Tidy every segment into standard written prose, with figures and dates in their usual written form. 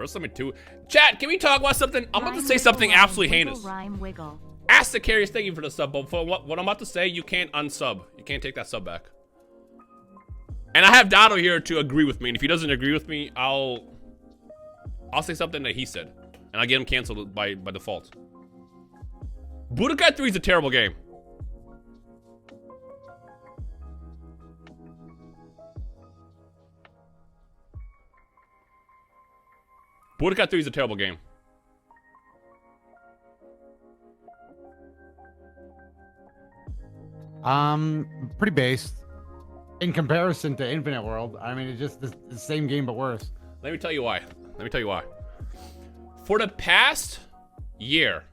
Burst Limit 2. Chat, can we talk about something? I'm about to say something absolutely heinous. Ask the Carriers, thank you for the sub, but for what I'm about to say, you can't unsub. You can't take that sub back. And I have Dado here to agree with me, and if he doesn't agree with me, I'll say something that he said, and I'll get him canceled by default. Budokai 3 is a terrible game. Budokai 3 is a terrible game. Pretty based. In comparison to Infinite World, I mean, it's just the same game but worse. Let me tell you why. For the past year,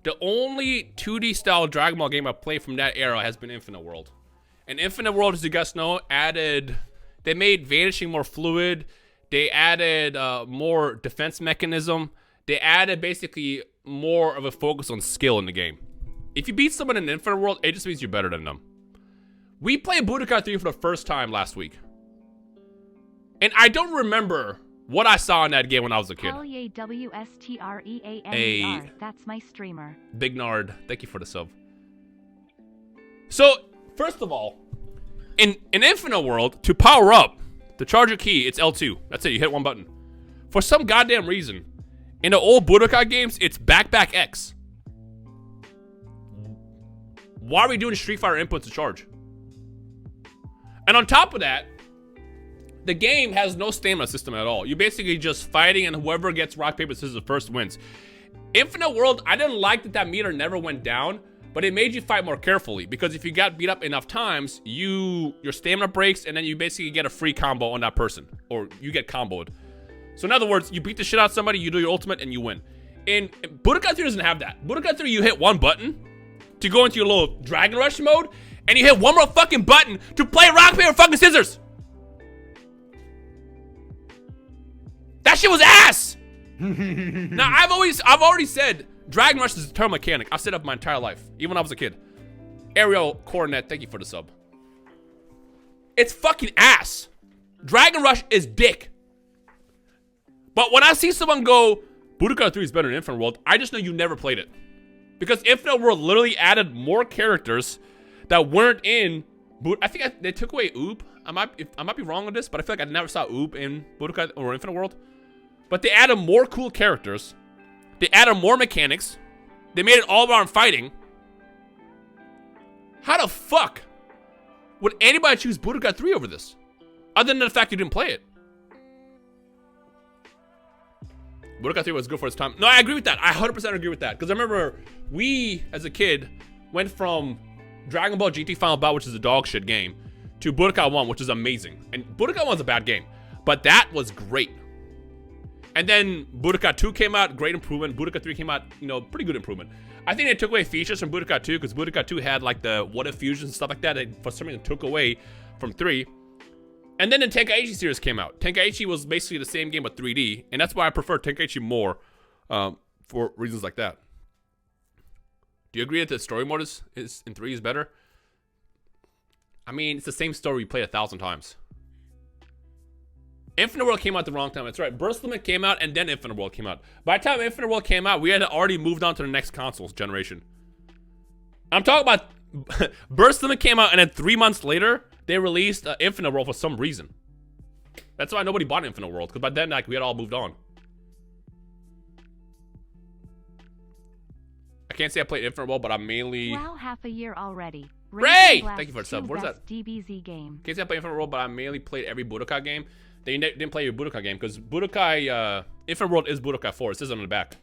the only 2D style Dragon Ball game I've played from that era has been Infinite World. And Infinite World, as you guys know, they made vanishing more fluid. They added more defense mechanism. They added basically more of a focus on skill in the game. If you beat someone in Infinite World, it just means you're better than them. We played Budokai 3 for the first time last week. And I don't remember what I saw in that game when I was a kid. LMAOOOO. That's my streamer. Big Nard, thank you for the sub. So, first of all, in Infinite World, to power up, to charge your key, it's L2. That's it, you hit one button. For some goddamn reason, in the old Budokai games, it's back X. Why are we doing Street Fighter inputs to charge? And on top of that, the game has no stamina system at all. You're basically just fighting, and whoever gets rock, paper, scissors first wins. Infinite World, I didn't like that meter never went down, but it made you fight more carefully, because if you got beat up enough times, your stamina breaks, and then you basically get a free combo on that person, or you get comboed. So in other words, you beat the shit out of somebody, you do your ultimate, and you win. And Budokai 3 doesn't have that. Budokai 3, you hit one button to go into your little Dragon Rush mode, and you hit one more fucking button to play rock, paper, fucking scissors. That shit was ass. Now, I've already said Dragon Rush is a terrible mechanic. I've said it my entire life, even when I was a kid. Ariel Coronet, thank you for the sub. It's fucking ass. Dragon Rush is dick. But when I see someone go, Budokai 3 is better than Infinite World, I just know you never played it. Because Infinite World literally added more characters that weren't in I think they took away Oop. I might be wrong on this, but I feel like I never saw Oop in Budokai or Infinite World. But they added more cool characters. They added more mechanics. They made it all around fighting. How the fuck would anybody choose Budokai 3 over this? Other than the fact you didn't play it. Budokai 3 was good for its time. No, I agree with that. I 100% agree with that. Because I remember we, as a kid, went from Dragon Ball GT Final Bout, which is a dog shit game, to Budokai 1, which is amazing. And Budokai 1's a bad game. But that was great. And then Budokai 2 came out, great improvement. Budokai 3 came out, pretty good improvement. I think they took away features from Budokai 2, because Budokai 2 had like the what if fusions and stuff like that. They, for some reason, took away from 3. And then the Tenkaichi series came out. Tenkaichi was basically the same game but 3D, and that's why I prefer Tenkaichi more, for reasons like that. Do you agree that the story mode is in 3 is better? I mean, it's the same story we played 1,000 times. Infinite World came out the wrong time. That's right. Burst Limit came out, and then Infinite World came out. By the time Infinite World came out, we had already moved on to the next consoles generation. I'm talking about Burst Limit came out, and then 3 months later, they released Infinite World for some reason. That's why nobody bought Infinite World, because by then, we had all moved on. I can't say I played Infinite World, but I mainly... Wow, half a year already. Ray! Thank you for the sub. What is that? DBZ game. Can't say I played Infinite World, but I mainly played every Budokai game. They didn't play your Budokai game, because Budokai... Infinite World is Budokai 4. It says on the back.